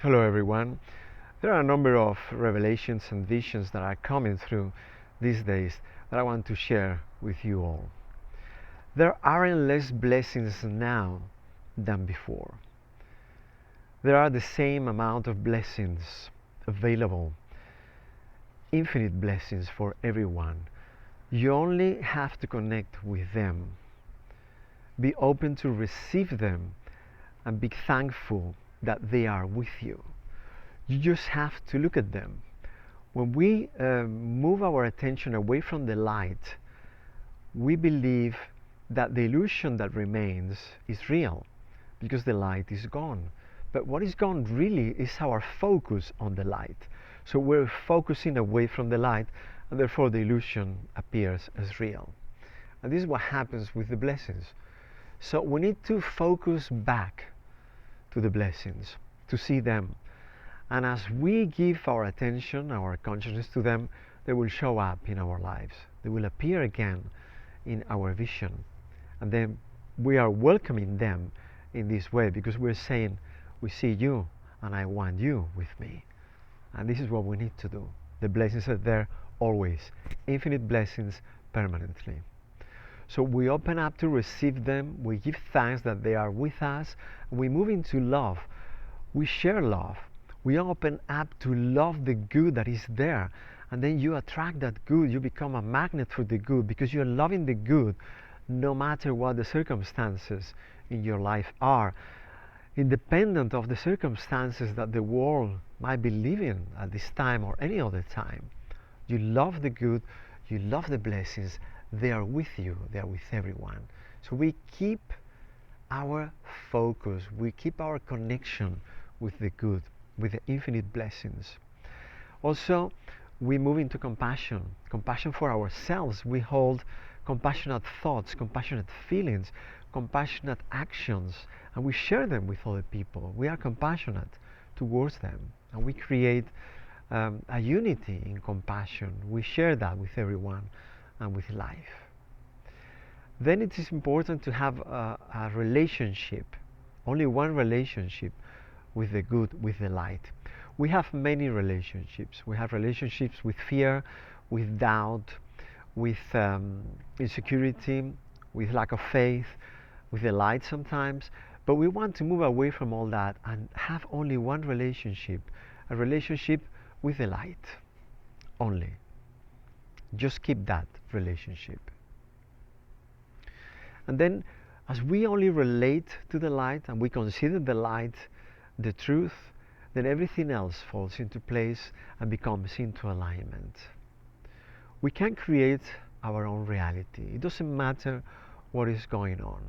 Hello everyone. There are a number of revelations and visions that are coming through these days that I want to share with you all. There aren't less blessings now than before. There are the same amount of blessings available, infinite blessings for everyone. You only have to connect with them, be open to receive them, and be thankful that they are with you. You just have to look at them. When we move our attention away from the light, we believe that the illusion that remains is real because the light is gone. But what is gone really is our focus on the light. So we're focusing away from the light, and therefore the illusion appears as real. And this is what happens with the blessings. So we need to focus back to the blessings, to see them. And as we give our attention, our consciousness to them, they will show up in our lives. They will appear again in our vision. And then we are welcoming them in this way because we're saying, we see you and I want you with me. And this is what we need to do. The blessings are there always. Infinite blessings permanently. So we open up to receive them. We give thanks that they are with us. We move into love. We share love. We open up to love the good that is there. And then you attract that good. You become a magnet for the good because you're loving the good no matter what the circumstances in your life are. Independent of the circumstances that the world might be living at this time or any other time. You love the good. You love the blessings. They are with you. They are with everyone. So we keep our focus. We keep our connection with the good, with the infinite blessings. Also, we move into compassion. Compassion for ourselves. We hold compassionate thoughts, compassionate feelings, compassionate actions, and we share them with other people. We are compassionate towards them, and we create a unity in compassion. We share that with everyone and with life. Then it is important to have a relationship, only one relationship with the good, with the light. We have many relationships. We have relationships with fear, with doubt, with insecurity, with lack of faith, with the light sometimes. But we want to move away from all that and have only one relationship, a relationship with the light only. Just keep that relationship. And then as we only relate to the light and we consider the light the truth, then everything else falls into place and becomes into alignment. We can create our own reality. It doesn't matter what is going on.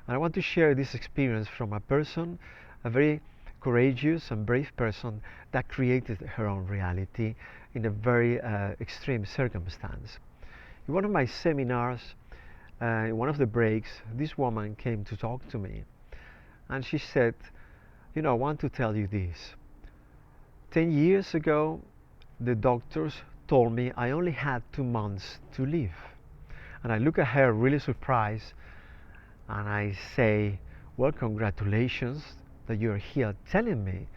And I want to share this experience from a person, a very courageous and brave person that created her own reality in a very extreme circumstance. In one of my seminars, in one of the breaks, this woman came to talk to me. And she said, you know, I want to tell you this. 10 years ago, the doctors told me I only had 2 months to live. And I look at her really surprised and I say, well, congratulations that you're here telling me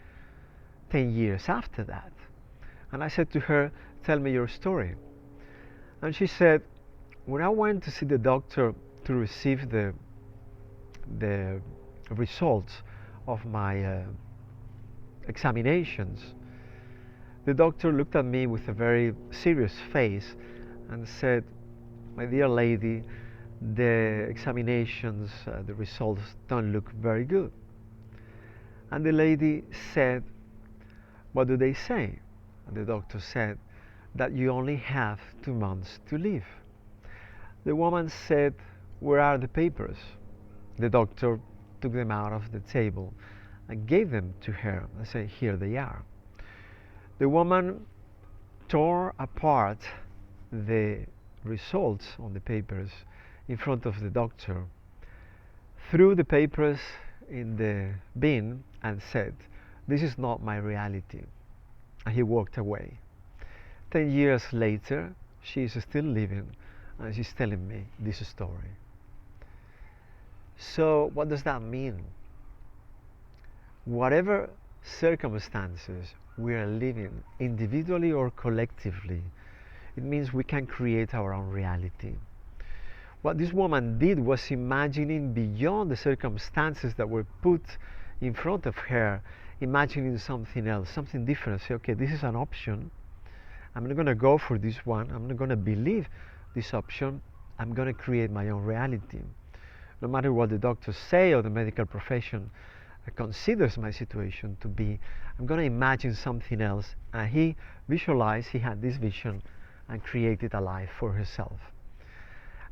10 years after that. And I said to her, tell me your story. And she said, when I went to see the doctor to receive the results of my examinations, the doctor looked at me with a very serious face and said, my dear lady, the examinations, the results don't look very good. And the lady said, what do they say? And the doctor said that you only have 2 months to live. The woman said, where are the papers? The doctor took them out of the table and gave them to her and said, here they are. The woman tore apart the results on the papers in front of the doctor, threw the papers in the bin and said, this is not my reality. And he walked away. 10 years later, she is still living and she's telling me this story. So what does that mean? Whatever circumstances we are living, individually or collectively, it means we can create our own reality. What this woman did was imagining beyond the circumstances that were put in front of her, imagining something else, something different. Say, okay, this is an option. I'm not going to go for this one. I'm not going to believe this option. I'm going to create my own reality. No matter what the doctors say or the medical profession considers my situation to be, I'm going to imagine something else. And he visualized, he had this vision and created a life for herself.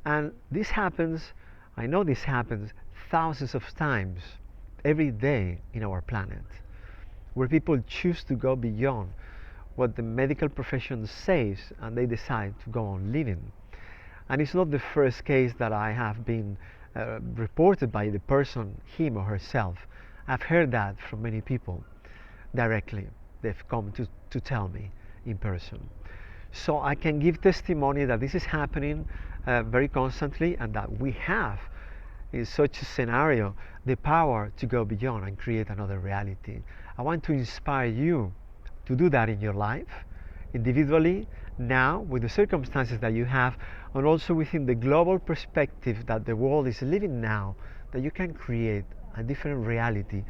And this happens, I know this happens thousands of times every day in our planet, where people choose to go beyond what the medical profession says and they decide to go on living. And it's not the first case that I have been reported by the person, him or herself. I've heard that from many people directly. They've come to tell me in person. So I can give testimony that this is happening very constantly, and that we have, in such a scenario, the power to go beyond and create another reality. I want to inspire you to do that in your life, individually, now, with the circumstances that you have, and also within the global perspective that the world is living now, that you can create a different reality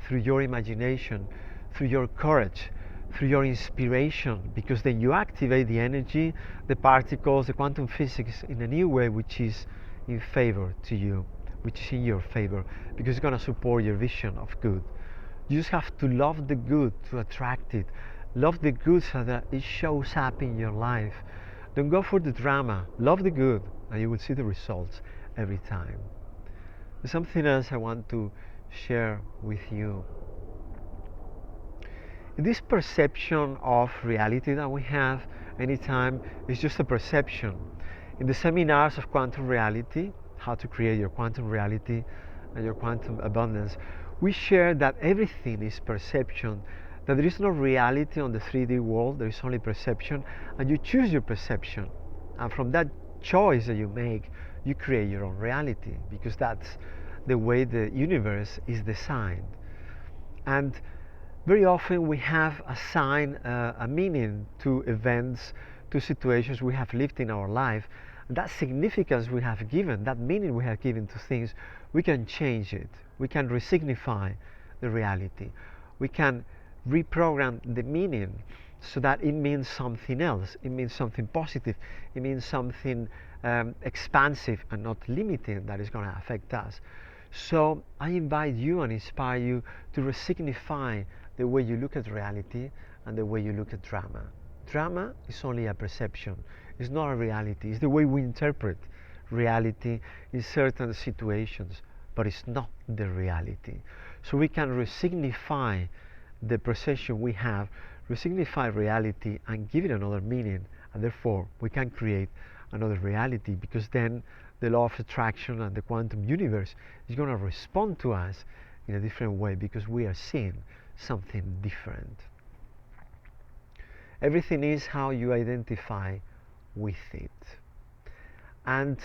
through your imagination, through your courage, through your inspiration, because then you activate the energy, the particles, the quantum physics in a new way, which is in favor to you, which is in your favor, because it's going to support your vision of good. You just have to love the good to attract it. Love the good so that it shows up in your life. Don't go for the drama. Love the good, and you will see the results every time. There's something else I want to share with you. This perception of reality that we have anytime is just a perception. In the seminars of quantum reality, how to create your quantum reality and your quantum abundance, we share that everything is perception, that there is no reality on the 3D world, there is only perception, and you choose your perception. And from that choice that you make, you create your own reality, because that's the way the universe is designed. And very often we have assigned a meaning to events, to situations we have lived in our life. That significance we have given, that meaning we have given to things, we can change it. We can resignify the reality. We can reprogram the meaning so that it means something else. It means something positive. It means something expansive and not limiting that is going to affect us. So I invite you and inspire you to resignify the way you look at reality and the way you look at drama. Drama is only a perception. It's not a reality. It's the way we interpret reality in certain situations, but it's not the reality. So we can resignify the perception we have, resignify reality and give it another meaning, and therefore we can create another reality, because then the law of attraction and the quantum universe is going to respond to us in a different way, because we are seeing something different. Everything is how you identify with it. And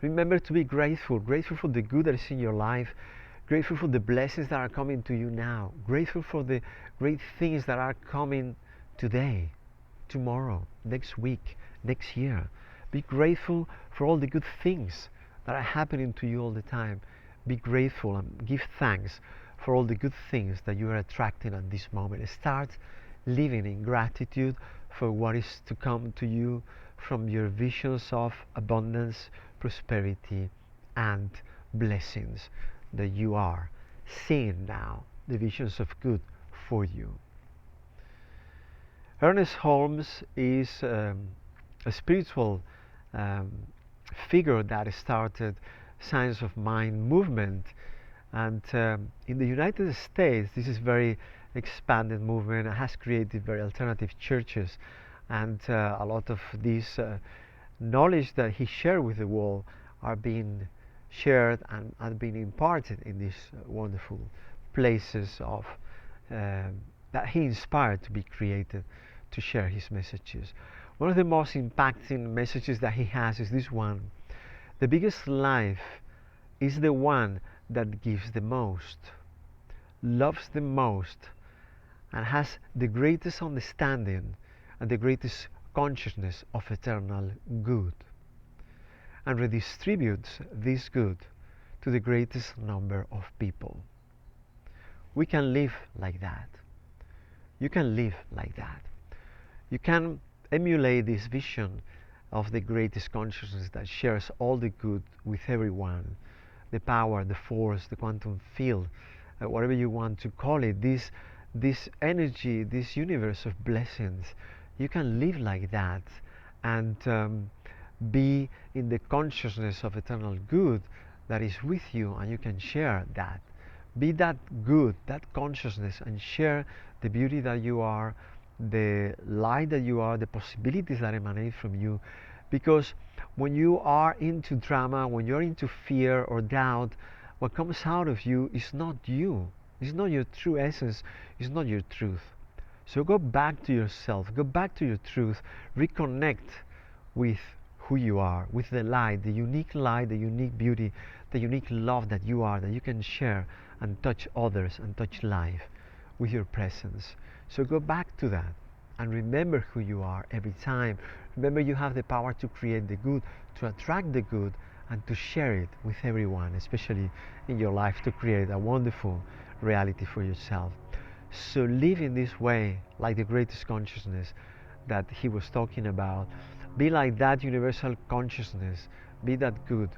remember to be grateful for the good that is in your life, grateful for the blessings that are coming to you now, grateful for the great things that are coming today, tomorrow, next week, next year. Be grateful for all the good things that are happening to you all the time. Be grateful and give thanks for all the good things that you are attracting at this moment. Start living in gratitude for what is to come to you from your visions of abundance, prosperity, and blessings that you are seeing now, the visions of good for you. Ernest Holmes is a spiritual figure that started Science of Mind movement, and in the United States this is very expanded movement. It has created very alternative churches, and a lot of this knowledge that he shared with the world are being shared and are being imparted in these wonderful places of that he inspired to be created to share his messages. One of the most impacting messages that he has is this one: the biggest life is the one that gives the most, loves the most, and has the greatest understanding and the greatest consciousness of eternal good, and redistributes this good to the greatest number of people. We can live like that. You can live like that. You can emulate this vision of the greatest consciousness that shares all the good with everyone, the power, the force, the quantum field, whatever you want to call it, this energy, this universe of blessings. You can live like that and be in the consciousness of eternal good that is with you, and you can share that. Be that good, that consciousness, and share the beauty that you are, the light that you are, the possibilities that emanate from you. Because when you are into drama, when you're into fear or doubt, what comes out of you is not you. It's not your true essence. It's not your truth. So go back to yourself. Go back to your truth. Reconnect with who you are, with the light, the unique beauty, the unique love that you are, that you can share and touch others and touch life with your presence. So go back to that and remember who you are every time. Remember, you have the power to create the good, to attract the good, and to share it with everyone, especially in your life, to create a wonderful reality for yourself. So live in this way, like the greatest consciousness that he was talking about. Be like that universal consciousness. Be that good.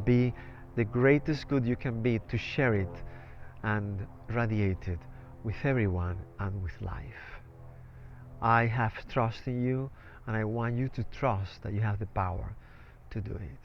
Be the greatest good you can be, to share it and radiate it with everyone and with life. I have trust in you, and I want you to trust that you have the power to do it.